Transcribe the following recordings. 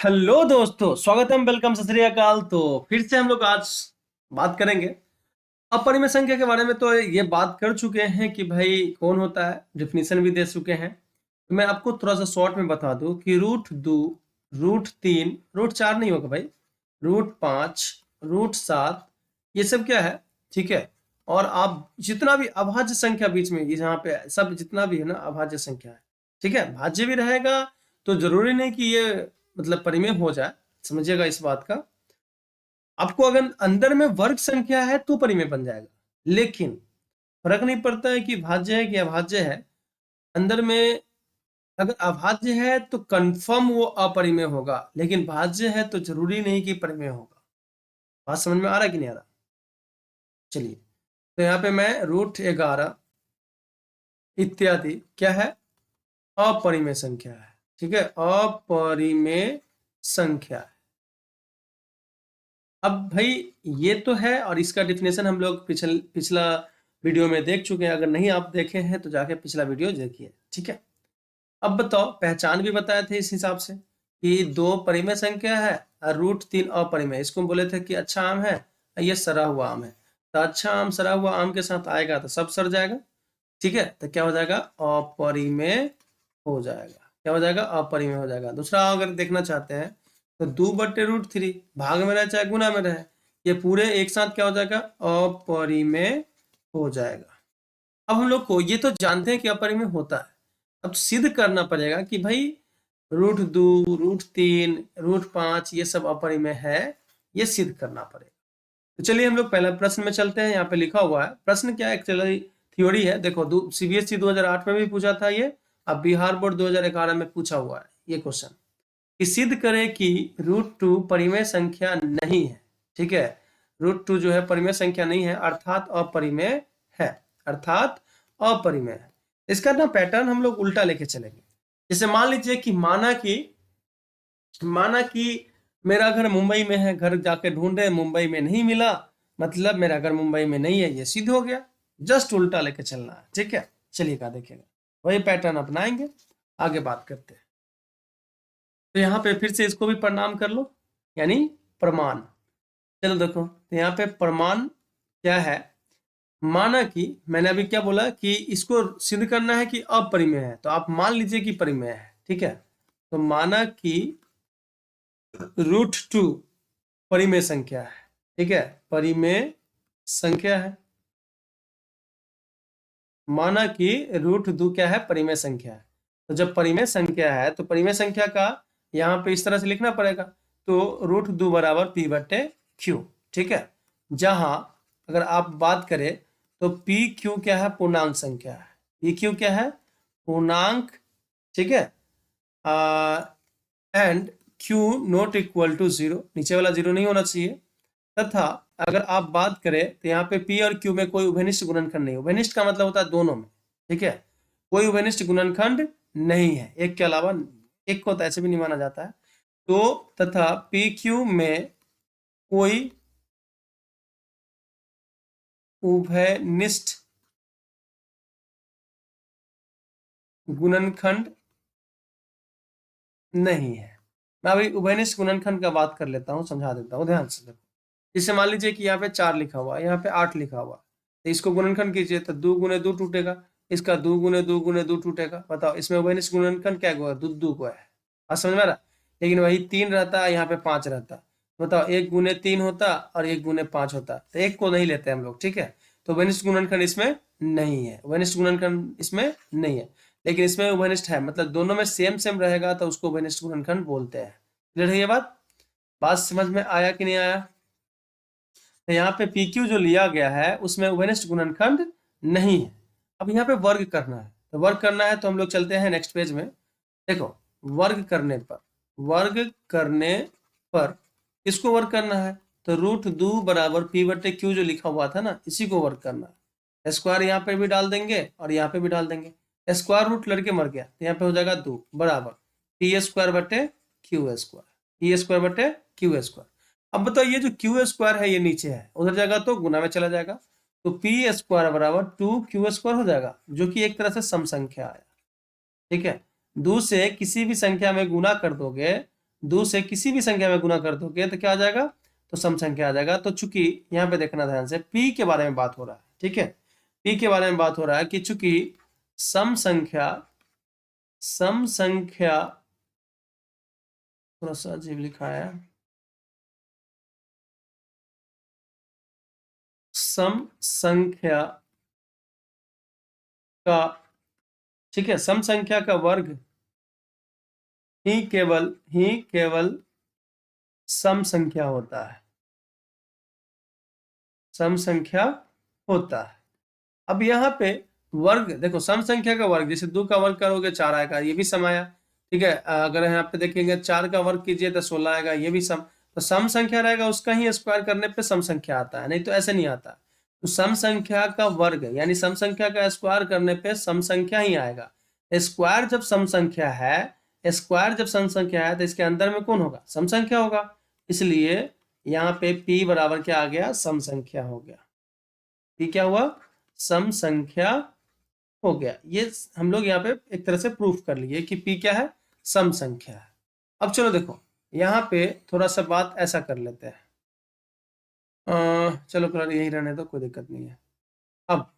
Hello दोस्तों, स्वागत है, वेलकम, सत श्री अकाल। तो फिर से हम लोग आज बात करेंगे अपरिमेय संख्या के बारे में। तो ये बात कर चुके हैं कि भाई कौन होता है, डेफिनेशन भी दे चुके हैं। तो मैं आपको थोड़ा सा शॉर्ट में बता दूं कि रूट 2, रूट 3, रूट 4 नहीं होगा भाई, रूट 5, रूट 7, ये सब क्या है, ठीक है। और आप जितना भी अभाज्य संख्या बीच में यहाँ पे सब जितना भी है ना अभाज्य संख्या है, ठीक है, भाज्य भी रहेगा। तो जरूरी नहीं कि ये मतलब परिमेय हो जाए, समझिएगा इस बात का। आपको अगर अंदर में वर्ग संख्या है तो परिमेय बन जाएगा, लेकिन फर्क नहीं पड़ता है कि भाज्य है कि अभाज्य है। अंदर में अगर अभाज्य है तो कंफर्म वो अपरिमेय होगा, लेकिन भाज्य है तो जरूरी नहीं कि परिमेय होगा। बात समझ में आ रहा है कि नहीं आ रहा? चलिए, तो यहाँ पे मैं रूट 11 इत्यादि क्या है, अपरिमेय संख्या है, ठीक है, अपरिमेय संख्या है। अब भाई ये तो है, और इसका डिफिनेशन हम लोग पिछला वीडियो में देख चुके हैं। अगर नहीं आप देखे हैं तो जाके पिछला वीडियो देखिए, ठीक है। अब बताओ, पहचान भी बताए थे इस हिसाब से कि दो परिमेय संख्या है और रूट 3 अपरिमेय। इसको बोले थे कि अच्छा आम है, ये सड़ा हुआ आम है। तो अच्छा आम सड़ा हुआ आम के साथ आएगा तो सब सड़ जाएगा, ठीक है। तो क्या हो जाएगा, अपरिमेय हो जाएगा। क्या हो जाएगा, अपरिमेय हो जाएगा। दूसरा अगर देखना चाहते हैं तो 2/√3 भाग में रहे चाहे गुना में रहे, ये पूरे एक साथ क्या हो जाएगा, अपरिमेय हो जाएगा। अब हम लोग को ये तो जानते हैं कि अपरिमेय होता है, अब सिद्ध करना पड़ेगा कि भाई रूट 2, रूट 3, रूट 5 ये सब अपरिमेय है, ये सिद्ध करना पड़ेगा। तो चलिए हम लोग पहला प्रश्न में चलते हैं। यहाँ पे लिखा हुआ है, प्रश्न क्या है, एक्चुअली थ्योरी है। देखो, सीबीएसई 2008 में भी पूछा था ये, अब बिहार बोर्ड 2011 में पूछा हुआ है ये क्वेश्चन कि सिद्ध करें कि रूट 2 परिमेय संख्या नहीं है, ठीक है। रूट 2 जो है परिमेय संख्या नहीं है, अर्थात अपरिमेय है, अर्थात अपरिमेय है। इसका ना पैटर्न हम लोग उल्टा लेके चलेंगे। जैसे मान लीजिए कि माना कि मेरा घर मुंबई में है, घर जाके ढूंढे मुंबई में नहीं मिला, मतलब मेरा घर मुंबई में नहीं है, ये सिद्ध हो गया। जस्ट उल्टा लेके चलना है, ठीक है। चलिए का देखेगा, वही पैटर्न अपनाएंगे, आगे बात करते हैं। तो यहाँ पे फिर से इसको भी प्रणाम कर लो, यानी प्रमाण। चलो देखो, तो यहाँ पे प्रमाण क्या है, माना कि मैंने अभी क्या बोला कि इसको सिद्ध करना है कि अपरिमेय है, तो आप मान लीजिए कि परिमेय है, ठीक है। तो माना कि रूट 2 परिमेय संख्या है, ठीक है, परिमेय संख्या है। माना कि रूट 2 क्या है, परिमेय संख्या है। तो जब परिमेय संख्या है तो परिमेय संख्या का यहाँ पे इस तरह से लिखना पड़ेगा, तो रूट 2 बराबर P/Q, ठीक है। जहां अगर आप बात करें तो PQ क्या है, पूर्णांक संख्या है। PQ क्या है, पूर्णांक, ठीक है। And Q not equal to 0, नीचे वाला 0 नहीं होना चाहिए। तथा अगर आप बात करें तो यहाँ पे P और Q में कोई उभयनिष्ठ गुणनखंड नहीं। उभयनिष्ठ का मतलब होता है दोनों में, ठीक है, कोई उभयनिष्ठ गुणनखंड नहीं है, एक के अलावा। एक को तो ऐसे भी नहीं माना जाता है। तो तथा PQ में कोई उभयनिष्ठ गुणनखंड नहीं है। मैं अभी उभयनिष्ठ गुणनखंड का बात कर लेता हूँ, समझा देता हूँ, ध्यान से देखो। जैसे मान लीजिए कि यहाँ पे 4 लिखा हुआ है, यहाँ पे 8 लिखा हुआ है, तो इसको गुणनखंड कीजिए तो 2 गुने 2 टूटेगा, इसका 2 गुने 2 गुने 2 टूटेगा। बताओ इसमें उभयनिष्ठ गुणनखंड क्या हुआ, 2 को है। बात समझ में आ रहा? लेकिन वही 3 रहता है, यहाँ पे 5 रहता। बताओ 1 गुने 3 होता और 1 गुने 5 होता, तो 1 को नहीं लेते हम लोग, ठीक है। तो उभयनिष्ठ गुणनखंड इसमें नहीं है, उभयनिष्ठ गुणनखंड इसमें नहीं है। लेकिन इसमें उभयनिष्ठ है, मतलब दोनों में सेम सेम रहेगा तो उसको उभयनिष्ठ गुणनखंड बोलते हैं। क्लियर है ये बात? बात समझ में आया कि नहीं आया? तो यहाँ पे PQ जो लिया गया है उसमें उभयनिष्ठ गुणनखंड नहीं है। अब यहाँ पे वर्ग करना है, तो वर्ग करना है तो हम लोग चलते हैं नेक्स्ट पेज में। देखो, वर्ग करने पर इसको वर्ग करना है, तो रूट 2 बराबर P/Q जो लिखा हुआ था ना, इसी को वर्ग करना है। स्क्वायर यहाँ पे भी डाल देंगे और यहाँ पे भी डाल देंगे, स्क्वायर रूट लड़के मर गया, तो यहाँ पे हो जाएगा 2 बराबर P² / Q²। अब बताओ ये जो Q² है ये नीचे है, उधर जाएगा तो गुना में चला जाएगा, तो P² बराबर 2Q² हो जाएगा, जो कि एक तरह से सम संख्या आया, ठीक है। 2 से किसी भी संख्या में गुना कर दोगे 2 से किसी भी संख्या में गुना कर दोगे तो क्या आ जाएगा, तो सम संख्या आ जाएगा। तो चूंकि यहाँ पे देखना ध्यान से, पी के बारे में बात हो रहा है, ठीक है, पी के बारे में बात हो रहा है कि चूंकि सम संख्या थोड़ा सा अजीब लिखा है, सम संख्या का, ठीक है, सम संख्या का वर्ग ही केवल सम संख्या होता है, सम संख्या होता है। अब यहाँ पे वर्ग देखो, सम संख्या का वर्ग, जैसे 2 का वर्ग करोगे 4 आएगा, ये भी सम आया, ठीक है। अगर यहाँ पे देखेंगे 4 का वर्ग कीजिए तो 16 आएगा, ये भी सम। तो सम संख्या रहेगा उसका ही स्क्वायर करने पे सम संख्या आता है, नहीं तो ऐसे नहीं आता। तो सम संख्या का वर्ग यानी सम संख्या का स्क्वायर करने पे सम संख्या ही आएगा। स्क्वायर जब सम संख्या है, स्क्वायर जब सम संख्या है तो इसके अंदर में कौन होगा, सम संख्या होगा। इसलिए यहाँ पे p बराबर क्या आ गया, सम संख्या हो गया। p क्या हुआ, सम संख्या हो गया। ये हम लोग यहाँ पे एक तरह से प्रूफ कर लिए कि p क्या है, सम संख्या है। अब चलो देखो, यहाँ पे थोड़ा सा बात ऐसा कर लेते हैं, चलो फिर यही रहने दो, कोई दिक्कत नहीं है। अब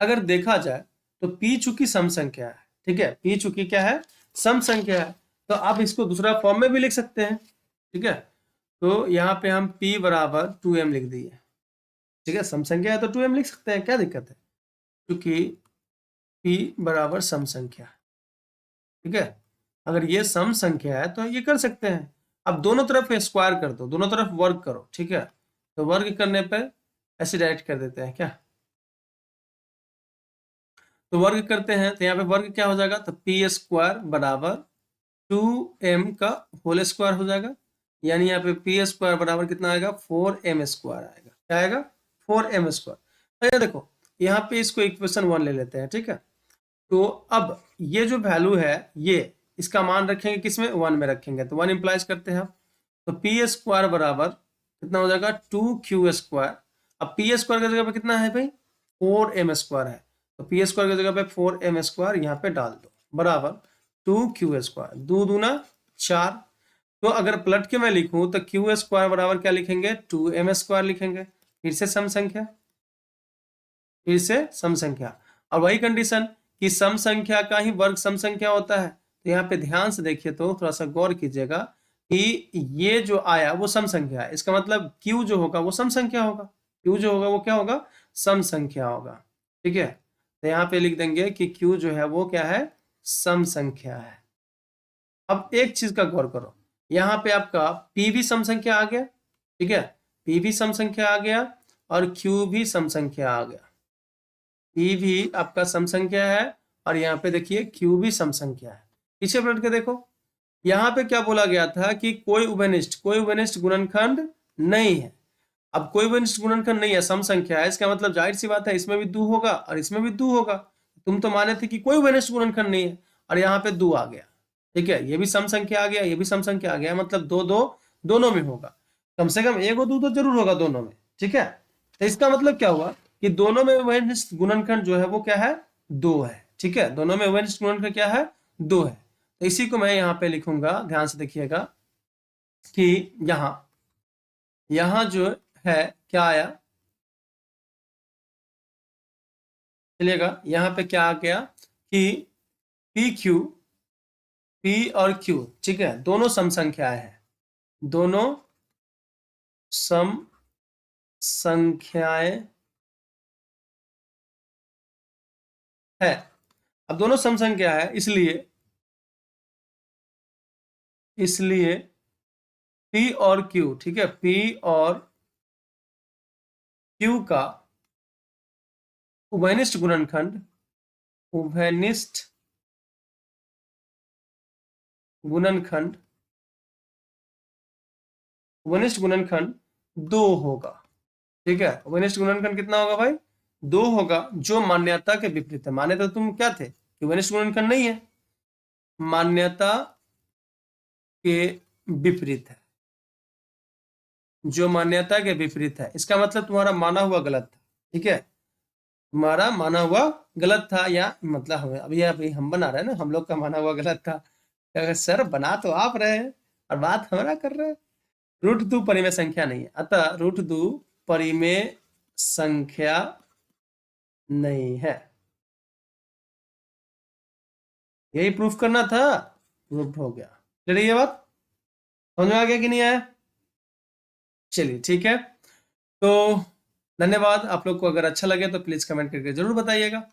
अगर देखा जाए तो p चूंकि सम संख्या है, ठीक है, p चूंकि क्या है, सम संख्या है, तो आप इसको दूसरा फॉर्म में भी लिख सकते हैं, ठीक है। तो यहाँ पे हम p बराबर 2m लिख दिए, ठीक है, सम संख्या है तो 2m लिख सकते हैं, क्या दिक्कत है, क्योंकि p बराबर सम संख्या, ठीक है। अगर ये सम संख्या है तो ये कर सकते हैं। अब दोनों तरफ स्क्वायर कर दो, दोनों तरफ वर्ग करो, ठीक है। तो वर्ग करने पे ऐसे डायरेक्ट कर देते हैं क्या, तो वर्ग करते हैं तो यहाँ पे वर्ग क्या हो जाएगा, तो पी स्क्वायर बराबर 2m का होल स्क्वायर हो जाएगा, यानी यहाँ पे पी स्क्वायर बराबर कितना आएगा, 4m स्क्वायर आएगा। क्या आएगा, 4m स्क्वायर। तो देखो यहाँ पे इसको इक्वेशन 1 ले लेते हैं, ठीक है। तो अब ये जो वैल्यू है, ये इसका मान रखेंगे किसमें, 1 में रखेंगे, तो 1 इंप्लाइज करते हैं। तो पी स्क्वायर बराबर कितना हो जाएगा, 2q स्क्वायर। अब पी स्क्वायर की जगह पे कितना है भाई, 4m स्क्वायर है, तो पी स्क्वायर की जगह पे 4m स्क्वायर यहाँ पे डाल दो, बराबर 2q स्क्वायर, 2 दूना 4। तो अगर पलट के मैं लिखूं तो q स्क्वायर बराबर क्या लिखेंगे, 2m स्क्वायर लिखेंगे, फिर से सम संख्या, फिर से सम संख्या। और वही कंडीशन कि सम संख्या का ही वर्ग सम संख्या होता है। तो यहाँ पे ध्यान से देखिए, तो थोड़ा सा गौर कीजिएगा कि ये जो आया वो सम संख्या है, इसका मतलब q जो होगा वो सम संख्या होगा, q जो होगा वो क्या होगा, सम संख्या होगा, ठीक है। तो यहाँ पे लिख देंगे कि q जो है वो क्या है, सम संख्या है। अब एक चीज का गौर करो, यहाँ पे आपका p भी सम संख्या आ गया, ठीक है, p भी सम संख्या आ गया और q भी सम संख्या आ गया। p भी आपका सम संख्या है और यहाँ पे देखिए q भी सम संख्या है। पीछे पलट के देखो, यहाँ पे क्या बोला गया था कि कोई उभयनिष्ठ गुणनखंड नहीं है। अब कोई उभयनिष्ठ गुणनखंड नहीं है, सम संख्या है, इसका मतलब जाहिर सी बात है इसमें भी 2 होगा और इसमें भी 2 होगा। तुम तो माने थे कि कोई उभयनिष्ठ गुणनखंड नहीं है और यहाँ पे 2 आ गया, ठीक है, ये भी सम संख्या आ गया, ये भी सम संख्या आ गया, मतलब 2 2 दोनों में होगा, कम से कम 1 और 2 तो जरूर होगा दोनों में, ठीक है। तो इसका मतलब क्या हुआ कि दोनों में उभयनिष्ठ गुणनखंड जो है वो क्या है, 2 है, ठीक है, दोनों में उभयनिष्ठ गुणनखंड क्या है, 2 है। तो इसी को मैं यहाँ पे लिखूंगा, ध्यान से देखिएगा कि यहाँ जो है क्या आया, चलिएगा यहाँ पे क्या आ गया कि p और q, ठीक है, दोनों सम संख्याएं हैं, दोनों सम संख्याएं है। अब दोनों सम संख्या है, इसलिए p और q, ठीक है, p और q का उभयनिष्ठ गुणनखंड गुणनखंड 2 होगा, ठीक है। उभयनिष्ठ गुणनखंड कितना होगा भाई, 2 होगा, जो मान्यता के विपरीत है। मान्यता तुम क्या थे कि उभयनिष्ठ गुणनखंड नहीं है, मान्यता के विपरीत है, जो मान्यता के विपरीत है, इसका मतलब तुम्हारा माना हुआ गलत था, ठीक है, तुम्हारा माना हुआ गलत था, या मतलब अभी हम बना रहे हैं ना, हम लोग का माना हुआ गलत था। सर बना तो आप रहे हैं, और बात हमारा कर रहे हैं। रूट 2 परिमेय संख्या नहीं है, अतः रूट 2 परिमेय संख्या नहीं है। यही प्रूफ करना था, प्रूफ हो गया। चलिए ये बात समझ में आ गया कि नहीं आया? चलिए ठीक है, तो धन्यवाद। आप लोग को अगर अच्छा लगे तो प्लीज कमेंट करके जरूर बताइएगा।